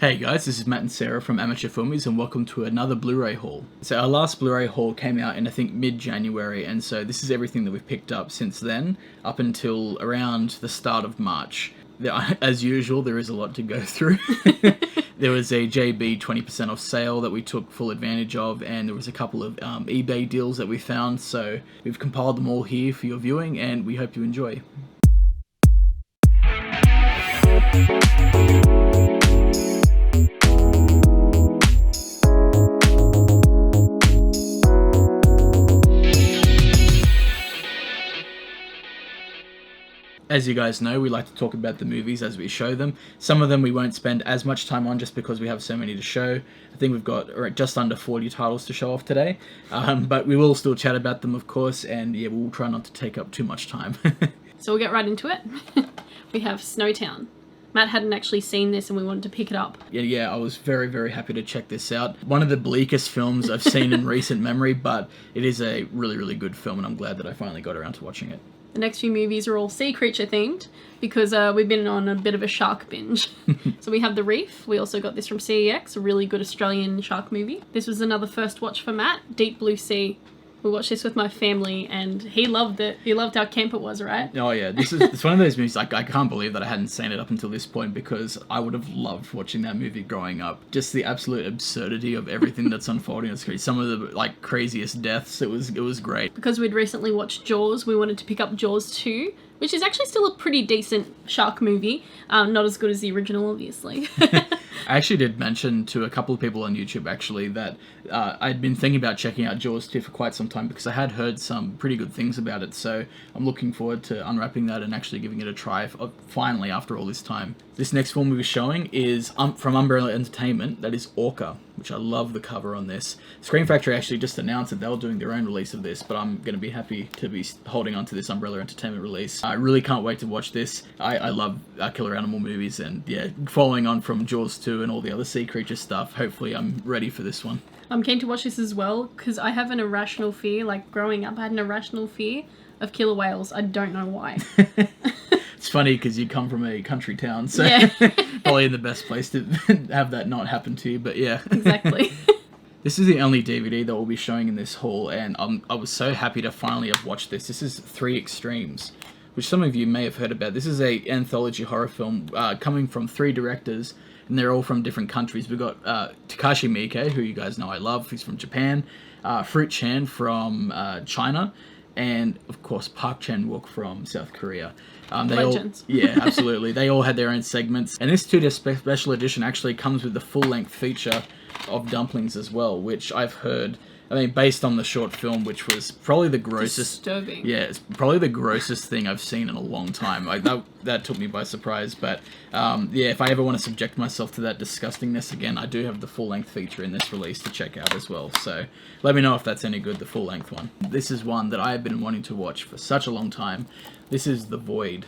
Hey guys, this is Matt and Sarah from Amateur Filmies and welcome to another Blu-ray haul. So our last Blu-ray haul came out in I think mid-January, and so this is everything that we've picked up since then, up until around the start of March. As usual, there is a lot to go through. There was a JB 20% off sale that we took full advantage of, and there was a couple of eBay deals that we found, so we've compiled them all here for your viewing, and we hope you enjoy. As you guys know, we like to talk about the movies as we show them. Some of them we won't spend as much time on just because we have so many to show. I think we've got just under 40 titles to show off today. But we will still chat about them, of course, and yeah, we'll try not to take up too much time. So we'll get right into it. We have Snowtown. Matt hadn't actually seen this and we wanted to pick it up. Yeah, I was very, very happy to check this out. One of the bleakest films I've seen in recent memory, but it is a really, really good film, and I'm glad that I finally got around to watching it. The next few movies are all sea creature themed because we've been on a bit of a shark binge. So we have The Reef. We also got this from CEX, a really good Australian shark movie. This was another first watch for Matt, Deep Blue Sea. We watched this with my family and he loved it. He loved how camp it was, right? Oh yeah, it's one of those movies, like, I can't believe that I hadn't seen it up until this point because I would have loved watching that movie growing up. Just the absolute absurdity of everything that's unfolding on screen. Some of the like craziest deaths, it was great. Because we'd recently watched Jaws, we wanted to pick up Jaws 2, which is actually still a pretty decent shark movie. Not as good as the original, obviously. I actually did mention to a couple of people on YouTube, actually, that I'd been thinking about checking out Jaws 2 for quite some time because I had heard some pretty good things about it, so I'm looking forward to unwrapping that and actually giving it a try, finally, after all this time. This next film we were showing is from Umbrella Entertainment, that is Orca, which I love the cover on this. Screen Factory actually just announced that they were doing their own release of this, but I'm going to be happy to be holding on to this Umbrella Entertainment release. I really can't wait to watch this. I love killer animal movies, and yeah, following on from Jaws 2 and all the other sea creature stuff, hopefully I'm ready for this one. I'm keen to watch this as well because I have an irrational fear, like growing up I had an irrational fear of killer whales. I don't know why. It's funny because you come from a country town, so yeah. Probably in the best place to have that not happen to you, but yeah. Exactly. This is the only DVD that we'll be showing in this haul, and I was so happy to finally have watched this. This is Three Extremes, which some of you may have heard about. This is a anthology horror film coming from 3 directors, and they're all from different countries. We've got Takashi Miike, who you guys know I love. He's from Japan. Fruit Chan from China. And, of course, Park Chan-wook from South Korea. Legends. Yeah, absolutely. They all had their own segments. And this 2-disc special edition actually comes with the full-length feature of Dumplings as well, which I've heard, I mean, based on the short film, which was probably the grossest... Disturbing. Yeah, it's probably the grossest thing I've seen in a long time. Like that took me by surprise. But, yeah, if I ever want to subject myself to that disgustingness again, I do have the full-length feature in this release to check out as well. So let me know if that's any good, the full-length one. This is one that I have been wanting to watch for such a long time. This is The Void.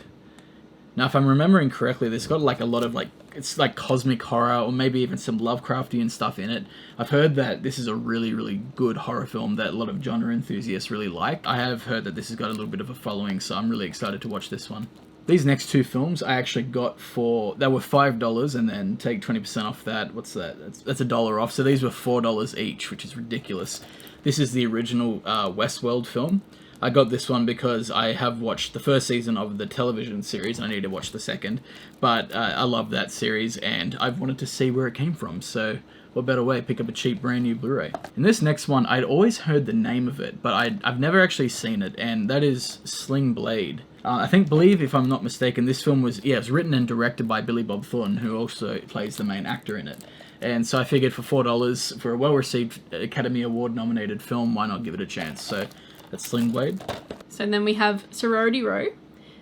Now, if I'm remembering correctly, this got like a lot of like, it's like cosmic horror or maybe even some Lovecraftian stuff in it. I've heard that this is a really, really good horror film that a lot of genre enthusiasts really like. I have heard that this has got a little bit of a following, so I'm really excited to watch this one. These next 2 films I actually got they were $5 and then take 20% off that. What's that? That's $1 off. So these were $4 each, which is ridiculous. This is the original Westworld film. I got this one because I have watched the first season of the television series. I need to watch the second. But I love that series and I've wanted to see where it came from. So what better way? Pick up a cheap brand new Blu-ray. In this next one, I'd always heard the name of it, but I've never actually seen it. And that is Sling Blade. I believe, if I'm not mistaken, this film was written and directed by Billy Bob Thornton, who also plays the main actor in it. And so I figured for $4, for a well-received Academy Award-nominated film, why not give it a chance? So that's Sling Blade. So then we have Sorority Row,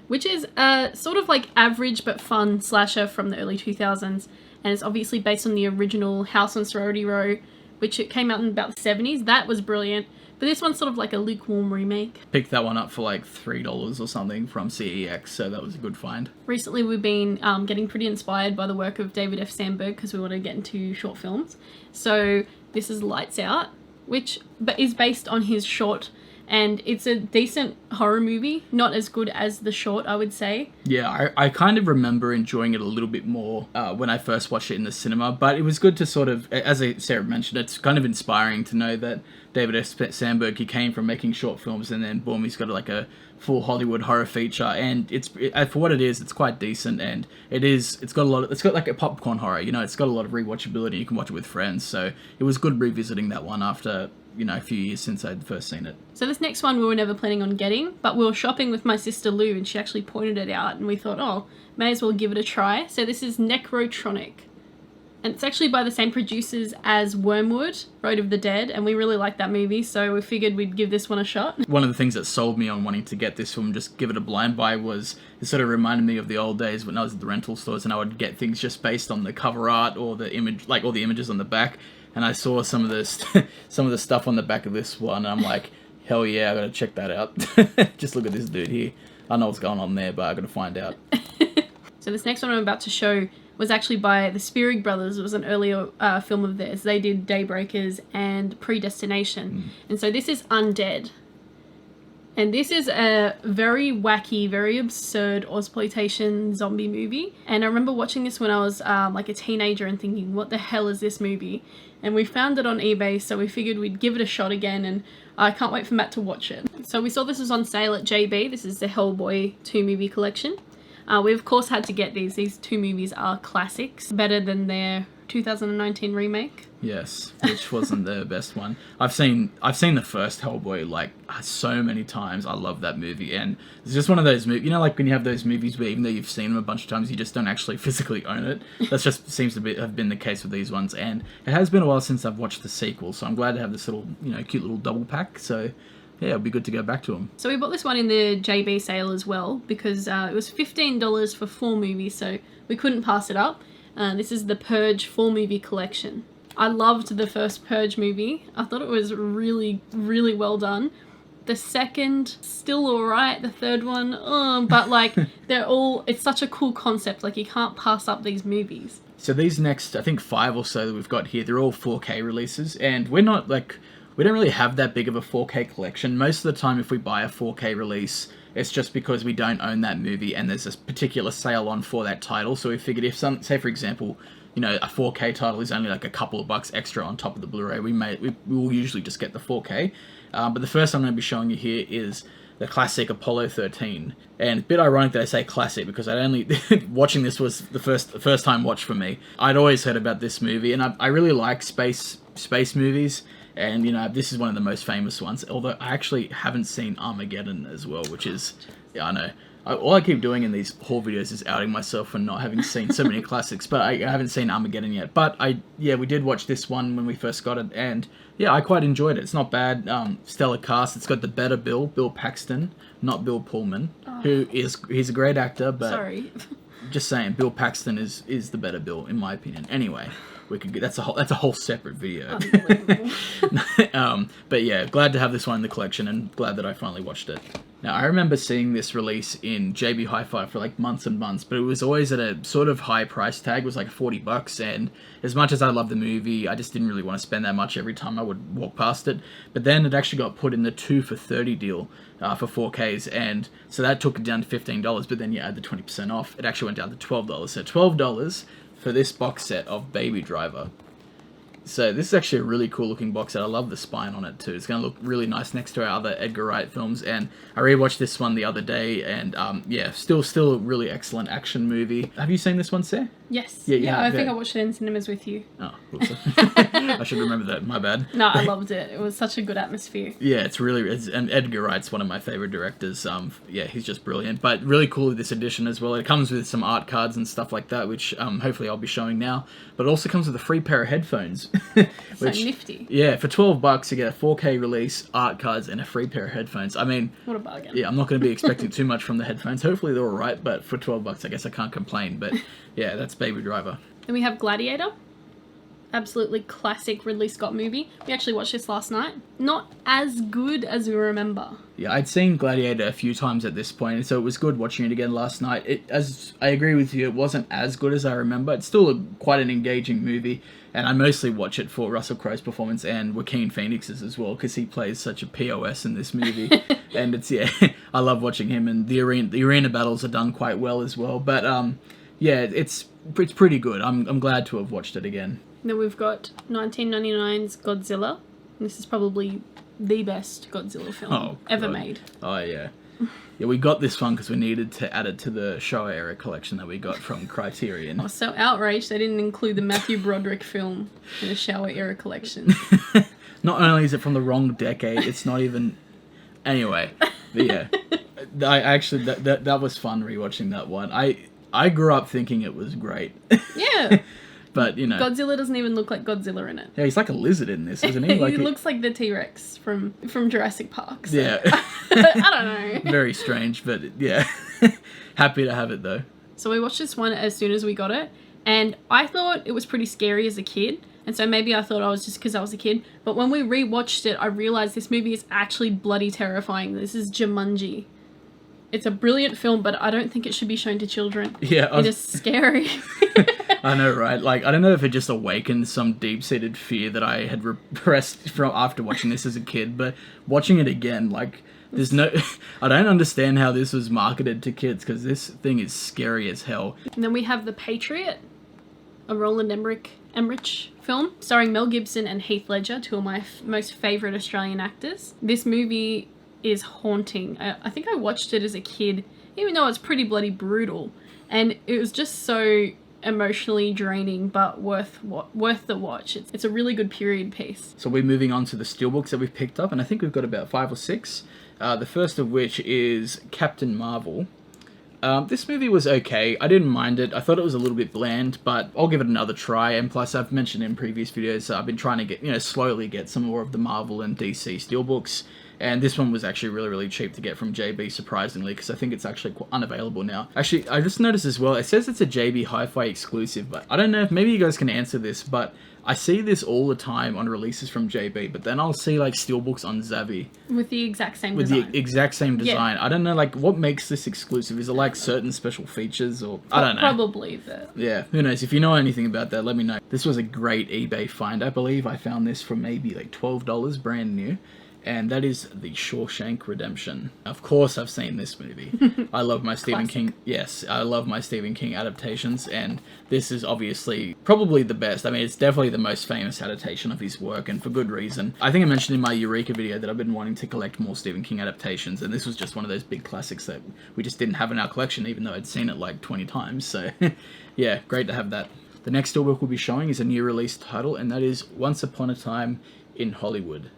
which is a sort of like average but fun slasher from the early 2000s. And it's obviously based on the original House on Sorority Row, which it came out in about the 70s. That was brilliant. But this one's sort of like a lukewarm remake. Picked that one up for like $3 or something from CEX, so that was a good find. Recently we've been getting pretty inspired by the work of David F. Sandberg because we want to get into short films. So this is Lights Out, which is based on his short And it's a decent horror movie, not as good as the short, I would say. Yeah, I kind of remember enjoying it a little bit more when I first watched it in the cinema, but it was good to sort of, as Sarah mentioned, it's kind of inspiring to know that David S. Sandberg, he came from making short films and then boom, he's got like a full Hollywood horror feature, and for what it is, it's quite decent, and it's got like a popcorn horror, you know, it's got a lot of rewatchability, you can watch it with friends, so it was good revisiting that one after, you know, a few years since I'd first seen it. So this next one we were never planning on getting, but we were shopping with my sister Lou and she actually pointed it out and we thought, oh, may as well give it a try. So this is Necrotronic. And it's actually by the same producers as Wormwood, Road of the Dead, and we really like that movie, so we figured we'd give this one a shot. One of the things that sold me on wanting to get this film, just give it a blind buy, was it sort of reminded me of the old days when I was at the rental stores and I would get things just based on the cover art or the image, like all the images on the back. And I saw some of the stuff on the back of this one, and I'm like, hell yeah, I gotta check that out. Just look at this dude here. I know what's going on there, but I gotta find out. So this next one I'm about to show was actually by the Spearig brothers. It was an earlier film of theirs. They did Daybreakers and Predestination. And so this is Undead. And this is a very wacky, very absurd Ozploitation zombie movie. And I remember watching this when I was like a teenager and thinking, what the hell is this movie? And we found it on eBay, so we figured we'd give it a shot again, and I can't wait for Matt to watch it. So we saw this was on sale at JB. This is the Hellboy 2 movie collection. We of course had to get these. These two movies are classics, better than their 2019 remake. Yes, which wasn't the best one. I've seen the first Hellboy like so many times. I love that movie, and it's just one of those movies. You know, like when you have those movies where even though you've seen them a bunch of times, you just don't actually physically own it. That just seems to have been the case with these ones, and it has been a while since I've watched the sequel. So I'm glad to have this little, you know, cute little double pack. So yeah, it'll be good to go back to them. So we bought this one in the JB sale as well because it was $15 for 4 movies, so we couldn't pass it up. This is the Purge 4 movie collection. I loved the first Purge movie. I thought it was really, really well done. The second, still alright. The third one, but like it's such a cool concept. Like you can't pass up these movies. So these next, I think 5 or so that we've got here, they're all 4K releases, and we don't really have that big of a 4K collection. Most of the time if we buy a 4K release, it's just because we don't own that movie and there's a particular sale on for that title. So we figured if say for example, you know, a 4K title is only like a couple of bucks extra on top of the Blu-ray, we will usually just get the 4K. But the first I'm going to be showing you here is the classic Apollo 13. And it's a bit ironic that I say classic because watching this was the first time watch for me. I'd always heard about this movie, and I really like space movies. And, you know, this is one of the most famous ones, although I actually haven't seen Armageddon as well, which is, yeah, I know. All I keep doing in these haul videos is outing myself for not having seen so many classics, but I haven't seen Armageddon yet. But we did watch this one when we first got it, and yeah, I quite enjoyed it. It's not bad. Stellar cast. It's got the better Bill Paxton, not Bill Pullman, he's a great actor, but sorry. Just saying, Bill Paxton is the better Bill, in my opinion. Anyway. That's a whole separate video. But yeah, glad to have this one in the collection and glad that I finally watched it. Now, I remember seeing this release in JB Hi-Fi for like months and months, but it was always at a sort of high price tag. It was like $40, and as much as I love the movie, I just didn't really want to spend that much every time I would walk past it. But then it actually got put in the 2 for $30 deal for 4Ks, and so that took it down to $15, but then you add the 20% off, it actually went down to $12. So $12 for this box set of Baby Driver. So this is actually a really cool looking box set. I love the spine on it too. It's going to look really nice next to our other Edgar Wright films. And I rewatched this one the other day, and yeah, still a really excellent action movie. Have you seen this one, Sarah? Yes. Yeah, I think I watched it in cinemas with you. Oh, whoops. I should remember that. My bad. No, I loved it. It was such a good atmosphere. Yeah, and Edgar Wright's one of my favorite directors. Yeah, he's just brilliant. But really cool with this edition as well. It comes with some art cards and stuff like that, which hopefully I'll be showing now. But it also comes with a free pair of headphones. Which, so nifty. Yeah, for $12 you get a 4K release, art cards, and a free pair of headphones. I mean, what a bargain. Yeah, I'm not going to be expecting too much from the headphones. Hopefully they're alright, but for $12 I guess I can't complain. But yeah, that's Baby Driver. Then we have Gladiator. Absolutely classic Ridley Scott movie. We actually watched this last night. Not as good as we remember. Yeah, I'd seen Gladiator a few times at this point, and so it was good watching it again last night. As I agree with you, it wasn't as good as I remember. It's still quite an engaging movie, and I mostly watch it for Russell Crowe's performance and Joaquin Phoenix's as well, because he plays such a POS in this movie. And it's, yeah, I love watching him, and the arena battles are done quite well as well. But yeah, it's pretty good. I'm glad to have watched it again. Then we've got 1999's Godzilla. This is probably the best Godzilla film ever made. Oh, yeah. Yeah, we got this one because we needed to add it to the Showa era collection that we got from Criterion. I was so outraged they didn't include the Matthew Broderick film in the Showa era collection. Not only is it from the wrong decade, it's not even... Anyway, but yeah. I actually, that was fun rewatching that one. I grew up thinking it was great. Yeah. But, you know... Godzilla doesn't even look like Godzilla in it. Yeah, he's like a lizard in this, isn't he? He looks like the T-Rex from Jurassic Park. So. Yeah. I don't know. Very strange, but yeah. Happy to have it, though. So we watched this one as soon as we got it, and I thought it was pretty scary as a kid, and so maybe I thought I was just because I was a kid, but when we rewatched it, I realised this movie is actually bloody terrifying. This is Jumanji. It's a brilliant film, but I don't think it should be shown to children. Yeah. It is scary. I know, right? Like, I don't know if it just awakened some deep-seated fear that I had repressed from after watching this as a kid, but watching it again, like, there's no... I don't understand how this was marketed to kids, because this thing is scary as hell. And then we have The Patriot, a Roland Emmerich film, starring Mel Gibson and Heath Ledger, two of my most favourite Australian actors. This movie is haunting. I think I watched it as a kid, even though it's pretty bloody brutal, and it was just so emotionally draining, but worth the watch. It's a really good period piece. So we're moving on to the Steelbooks that we've picked up, and I think we've got about 5 or 6. The first of which is Captain Marvel. This movie was okay. I didn't mind it. I thought it was a little bit bland, but I'll give it another try. And plus, I've mentioned in previous videos, I've been trying to slowly get some more of the Marvel and DC Steelbooks. And this one was actually really, really cheap to get from JB, surprisingly, because I think it's actually unavailable now. Actually, I just noticed as well, it says it's a JB Hi-Fi exclusive, but I don't know if maybe you guys can answer this, but I see this all the time on releases from JB, but then I'll see, like, Steelbooks on Zavvi. With the exact same design. With the exact same design. Yeah. I don't know, like, what makes this exclusive? Is it, like, certain special features, or... I don't know. Probably that. Yeah, who knows? If you know anything about that, let me know. This was a great eBay find. I believe I found this for maybe, like, $12, brand new. And that is The Shawshank Redemption. Of course I've seen this movie. I love my Stephen King... Yes, I love my Stephen King adaptations, and this is obviously probably the best. I mean, it's definitely the most famous adaptation of his work, and for good reason. I think I mentioned in my Eureka video that I've been wanting to collect more Stephen King adaptations, and this was just one of those big classics that we just didn't have in our collection, even though I'd seen it like 20 times, so yeah, great to have that. The next steelbook we'll be showing is a new release title, and that is Once Upon a Time in Hollywood.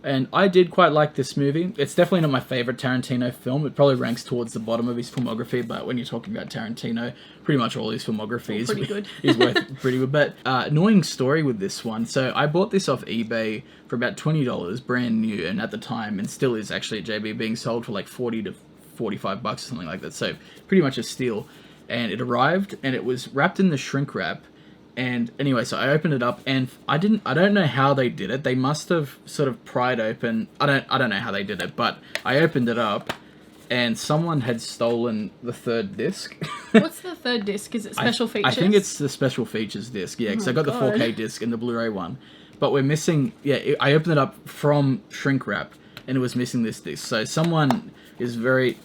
And I did quite like this movie. It's definitely not my favourite Tarantino film. It probably ranks towards the bottom of his filmography, but when you're talking about Tarantino, pretty much all his filmography is pretty good. But annoying story with this one. So I bought this off eBay for about $20, brand new, and at the time, and still is actually at JB, being sold for like $40 to $45 or something like that. So pretty much a steal. And it arrived, and it was wrapped in the shrink wrap. And anyway, so I opened it up, and I don't know how they did it. They must have sort of pried open. I don't know how they did it, but I opened it up, and someone had stolen the third disc. What's the third disc? Is it special features? I think it's the special features disc. Yeah, because I got the 4K disc and the Blu-ray one, but we're missing. Yeah, I opened it up from shrink wrap, and it was missing this disc. So someone is very.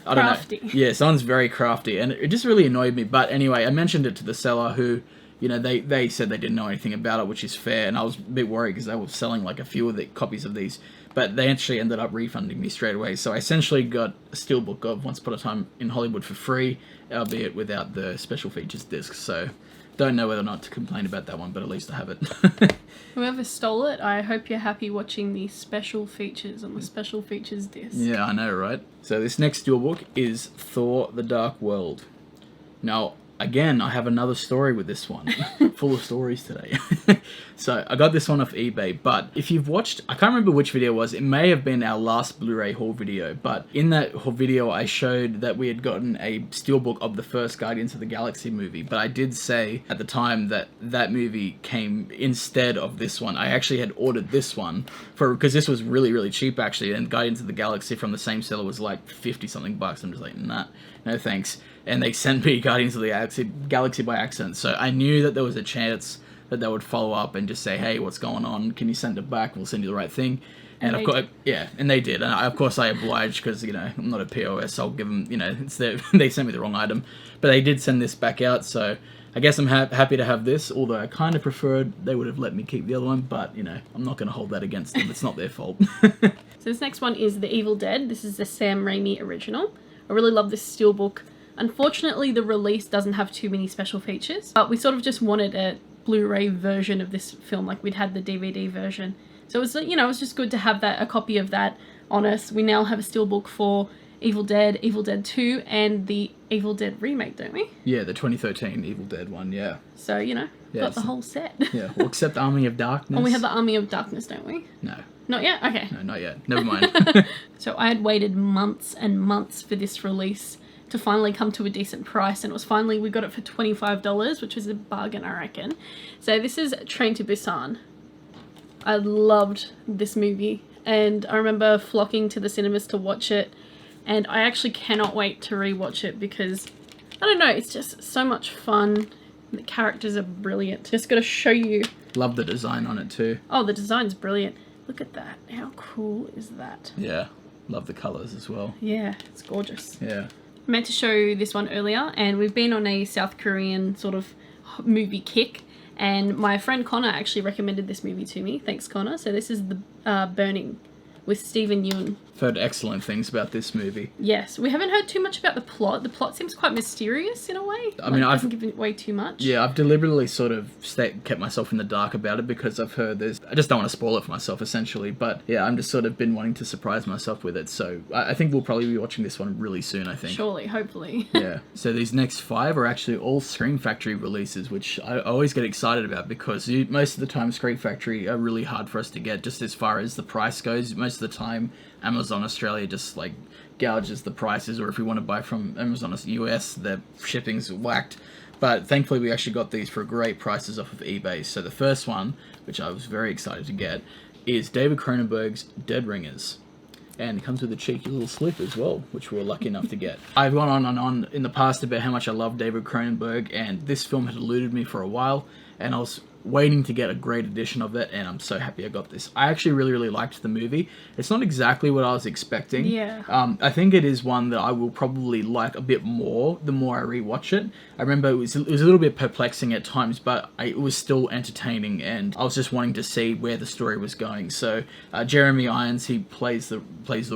I don't crafty. know. Yeah, someone's very crafty, and it just really annoyed me. But anyway, I mentioned it to the seller who. You know, they said they didn't know anything about it, which is fair, and I was a bit worried because they were selling like a few of the copies of these, but they actually ended up refunding me straight away. So I essentially got a steelbook of Once Upon a Time in Hollywood for free, albeit without the special features disc. So don't know whether or not to complain about that one, but at least I have it. Whoever stole it, I hope you're happy watching the special features on the special features disc. Yeah, I know, right? So this next steelbook is Thor: The Dark World. Now, again, I have another story with this one. Full of stories today. So I got this one off eBay, but if you've watched, I can't remember which video it was, it may have been our last Blu-ray haul video, but in that haul video I showed that we had gotten a steelbook of the first Guardians of the Galaxy movie, but I did say at the time that that movie came instead of this one. I actually had ordered this one because this was really, really cheap actually, and Guardians of the Galaxy from the same seller was like 50 something bucks. I'm just like, nah, no thanks. And they sent me Guardians of the Galaxy by accident, so I knew that there was a chance that they would follow up and just say, hey, what's going on? Can you send it back? We'll send you the right thing. And of course, yeah, and they did. And of course I obliged because, you know, I'm not a POS. I'll give them, you know, they sent me the wrong item. But they did send this back out, so I guess I'm happy to have this, although I kind of preferred they would have let me keep the other one, but, you know, I'm not going to hold that against them. It's not their fault. So this next one is The Evil Dead. This is the Sam Raimi original. I really love this steelbook. Unfortunately, the release doesn't have too many special features, but we sort of just wanted a Blu-ray version of this film, like we'd had the DVD version. So it was, you know, it was just good to have a copy of that on us. We now have a steelbook for Evil Dead 2, and the Evil Dead remake, don't we? Yeah, the 2013 Evil Dead one, yeah. So, you know, got the whole set. Yeah, well, except Army of Darkness. And we have the Army of Darkness, don't we? No. Not yet? Okay. No, not yet. Never mind. So I had waited months and months for this release to finally come to a decent price, and it was finally, we got it for $25, which was a bargain, I reckon. So this is Train to Busan. I loved this movie, and I remember flocking to the cinemas to watch it, and I actually cannot wait to rewatch it because, I don't know, it's just so much fun. The characters are brilliant. Just gotta show you. Love the design on it too. Oh, the design's brilliant. Look at that. How cool is that? Yeah, love the colours as well. Yeah, it's gorgeous. Yeah. I meant to show you this one earlier, and we've been on a South Korean sort of movie kick, and my friend Connor actually recommended this movie to me. Thanks, Connor. So this is The Burning with Steven Yeun. I've heard excellent things about this movie. Yes, we haven't heard too much about the plot. The plot seems quite mysterious in a way. I mean, I've given away too much. Yeah, I've deliberately sort of kept myself in the dark about it because I've heard I just don't want to spoil it for myself, essentially. But yeah, I'm just sort of been wanting to surprise myself with it. So I think we'll probably be watching this one really soon, I think. Surely, hopefully. Yeah. So these next 5 are actually all Screen Factory releases, which I always get excited about because most of the time Screen Factory are really hard for us to get just as far as the price goes. Most of the time Amazon Australia just like gouges the prices, or if we want to buy from Amazon US, the shipping's whacked. But thankfully we actually got these for great prices off of eBay. So the first one, which I was very excited to get, is David Cronenberg's Dead Ringers. And it comes with a cheeky little slip as well, which we were lucky enough to get. I've gone on and on in the past about how much I love David Cronenberg, and this film had eluded me for a while, and I was waiting to get a great edition of it, and I'm so happy I got this. I actually really, really liked the movie. It's not exactly what I was expecting. Yeah. I think it is one that I will probably like a bit more the more I rewatch it. I remember it was a little bit perplexing at times, but it was still entertaining, and I was just wanting to see where the story was going. So Jeremy Irons, he plays the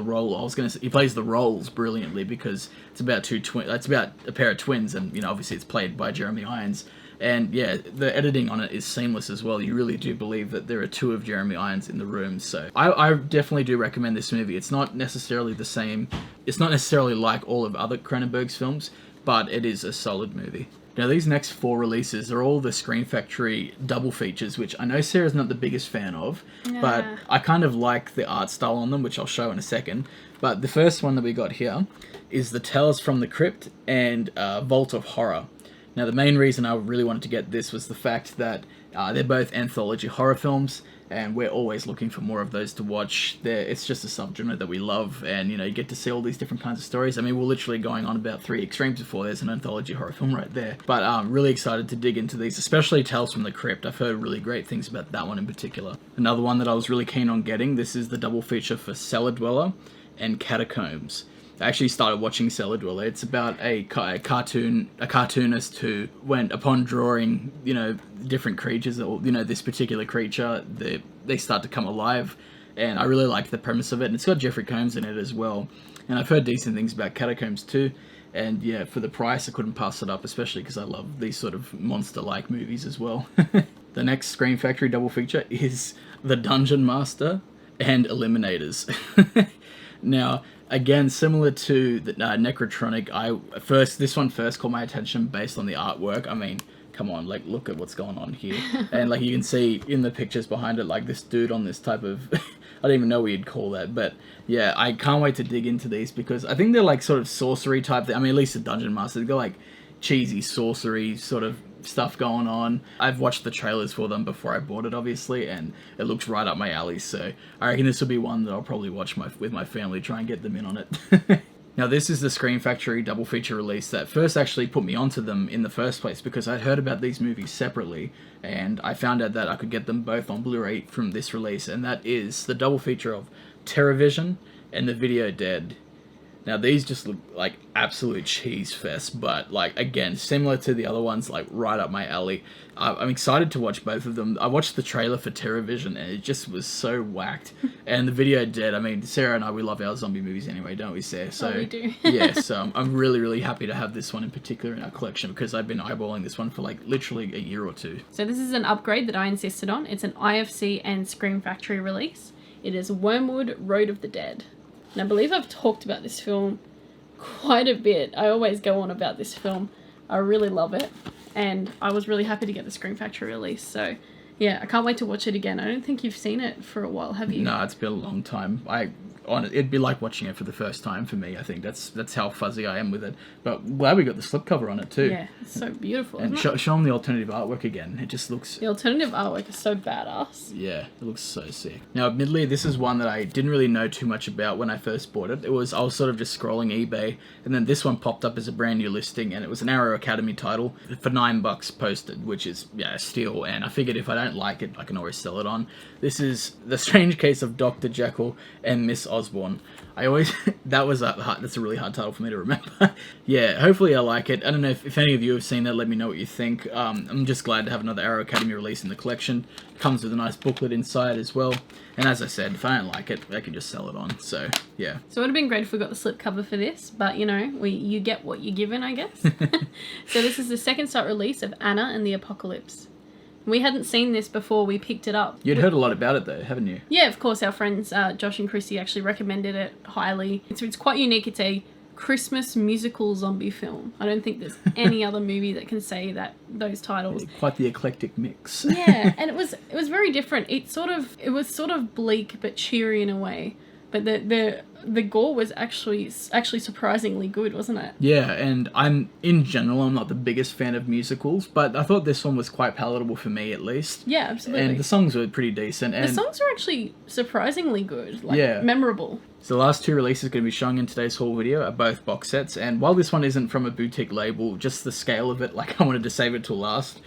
role. He plays the roles brilliantly because it's about it's about a pair of twins, and you know obviously it's played by Jeremy Irons. And yeah, the editing on it is seamless as well. You really do believe that there are 2 of Jeremy Irons in the room. So I definitely do recommend this movie. It's not necessarily the same. It's not necessarily like all of other Cronenberg's films, but it is a solid movie. Now these next 4 releases are all the Screen Factory double features, which I know Sarah's not the biggest fan of, but I kind of like the art style on them, which I'll show in a second. But the first one that we got here is The Tales from the Crypt and Vault of Horror. Now, the main reason I really wanted to get this was the fact that they're both anthology horror films, and we're always looking for more of those to watch. It's just a subgenre that we love, and, you know, you get to see all these different kinds of stories. I mean, we're literally going on about 3 extremes before there's an anthology horror film right there. But I'm really excited to dig into these, especially Tales from the Crypt. I've heard really great things about that one in particular. Another one that I was really keen on getting, this is the double feature for Cellar Dweller and Catacombs. I actually started watching Cellar Dweller. It's about a cartoonist who went upon drawing, you know, different creatures, or, you know, this particular creature, they start to come alive, and I really liked the premise of it, and it's got Jeffrey Combs in it as well, and I've heard decent things about Catacombs too, and yeah, for the price I couldn't pass it up, especially because I love these sort of monster-like movies as well. The next Screen Factory double feature is The Dungeon Master and Eliminators. Now, again, similar to the Necrotronic, this one first caught my attention based on the artwork. I mean, come on, like, look at what's going on here. And, like, you can see in the pictures behind it, like, this dude on this type of... I don't even know what you'd call that, but yeah, I can't wait to dig into these because I think they're, like, sort of sorcery type thing. I mean, at least the Dungeon Master, they've got, like, cheesy sorcery sort of stuff going on. I've watched the trailers for them before I bought it, obviously, and it looks right up my alley, so I reckon this will be one that I'll probably watch with my family, try and get them in on it. Now, this is the Scream Factory double feature release that first actually put me onto them in the first place because I'd heard about these movies separately, and I found out that I could get them both on Blu-ray from this release, and that is the double feature of Terrorvision and The Video Dead. Now, these just look like absolute cheese fest, but, like, again, similar to the other ones, like, right up my alley. I'm excited to watch both of them. I watched the trailer for Terrorvision, and it just was so whacked. And The Video Dead, I mean, Sarah and I, we love our zombie movies anyway, don't we, Sarah? So, we do. yeah, so I'm really, really happy to have this one in particular in our collection, because I've been eyeballing this one for, like, literally a year or two. So this is an upgrade that I insisted on. It's an IFC and Scream Factory release. It is Wormwood, Road of the Dead. And I believe I've talked about this film quite a bit. I always go on about this film. I really love it. And I was really happy to get the Scream Factory release. So, yeah, I can't wait to watch it again. I don't think you've seen it for a while, have you? No, it's been a long time. It'd be like watching it for the first time for me. I think that's how fuzzy I am with it. But glad we got the slipcover on it too. Yeah, it's so beautiful. And show them the alternative artwork again. It just looks... The alternative artwork is so badass. Yeah, it looks so sick. Now, admittedly, this is one that I didn't really know too much about when I first bought it. I was sort of just scrolling eBay, and then this one popped up as a brand new listing, and it was an Arrow Academy title for $9 posted, which is, yeah, a steal. And I figured if I don't like it, I can always sell it on. This is The Strange Case of Dr. Jekyll and Miss Osborne. That's a really hard title for me to remember. Yeah, hopefully I like it. I don't know if any of you have seen that, let me know what you think. I'm just glad to have another Arrow Academy release in the collection. It comes with a nice booklet inside as well. And as I said, if I don't like it, I can just sell it on. So, yeah. So it would have been great if we got the slipcover for this, but, you know, you get what you're given, I guess. So this is the second start release of Anna and the Apocalypse. We hadn't seen this before we picked it up. You'd heard a lot about it though, haven't you? Yeah, of course. Our friends Josh and Chrissy actually recommended it highly. It's quite unique. It's a Christmas musical zombie film. I don't think there's any other movie that can say those titles. Quite the eclectic mix. Yeah, and it was very different. It was sort of bleak but cheery in a way. But the gore was actually surprisingly good, wasn't it? Yeah, and I'm not the biggest fan of musicals, but I thought this one was quite palatable for me at least. Yeah, absolutely. And the songs were pretty decent. And the songs were actually surprisingly good, yeah, memorable. So the last two releases going to be showing in today's haul video are both box sets, and while this one isn't from a boutique label, just the scale of it, like I wanted to save it till last.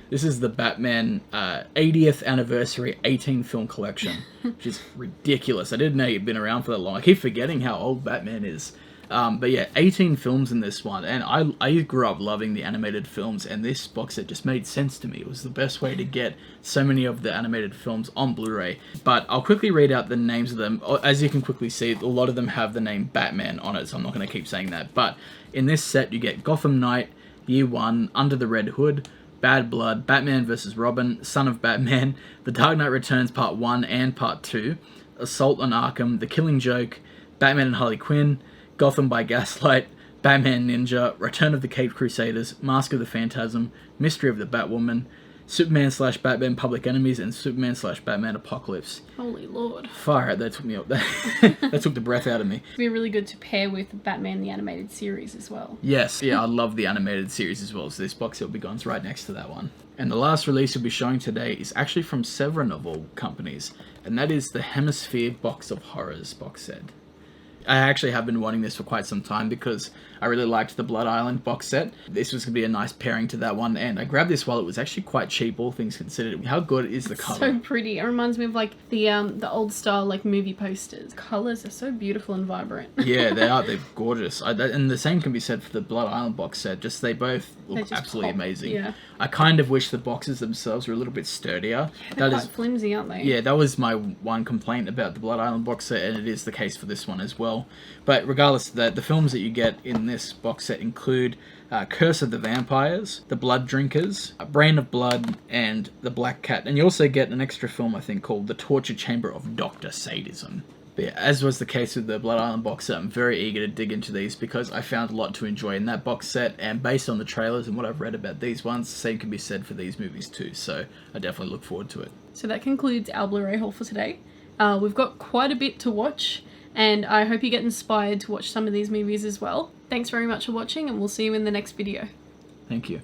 This is the Batman 80th anniversary 18 film collection, which is ridiculous. I didn't know he'd been around for that long. I keep forgetting how old Batman is. But yeah, 18 films in this one, and I grew up loving the animated films, and this box set just made sense to me. It was the best way to get so many of the animated films on Blu-ray. But I'll quickly read out the names of them. As you can quickly see, a lot of them have the name Batman on it, so I'm not going to keep saying that. But in this set, you get Gotham Knight, Year One, Under the Red Hood, Bad Blood, Batman vs. Robin, Son of Batman, The Dark Knight Returns Part 1 and Part 2, Assault on Arkham, The Killing Joke, Batman and Harley Quinn, Gotham by Gaslight, Batman Ninja, Return of the Caped Crusaders, Mask of the Phantasm, Mystery of the Batwoman, Superman/Batman Public Enemies, and Superman/Batman Apocalypse. Holy Lord. Far out, that took me up. That took the breath out of me. It'd be really good to pair with Batman the Animated Series as well. Yes, yeah, I love the animated series as well, so this box set will be gone right next to that one. And the last release we'll be showing today is actually from Severin of all companies, and that is the Hemisphere Box of Horrors box set. I actually have been wanting this for quite some time because I really liked the Blood Island box set. This was going to be a nice pairing to that one, and I grabbed this while it was actually quite cheap, all things considered. How good is the color? So pretty. It reminds me of like the old style like movie posters. Colors are so beautiful and vibrant. Yeah, they are. They're gorgeous. And the same can be said for the Blood Island box set. Just they both look absolutely amazing. Yeah. I kind of wish the boxes themselves were a little bit sturdier. Yeah, they're quite flimsy, aren't they? Yeah, that was my one complaint about the Blood Island box set, and it is the case for this one as well. But regardless of that, the films that you get in this box set include Curse of the Vampires, The Blood Drinkers, Brain of Blood, and The Black Cat. And you also get an extra film, I think, called The Torture Chamber of Dr. Sadism. But yeah, as was the case with the Blood Island box set, I'm very eager to dig into these because I found a lot to enjoy in that box set, and based on the trailers and what I've read about these ones, the same can be said for these movies too, so I definitely look forward to it. So that concludes our Blu-ray haul for today. We've got quite a bit to watch, and I hope you get inspired to watch some of these movies as well. Thanks very much for watching, and we'll see you in the next video. Thank you.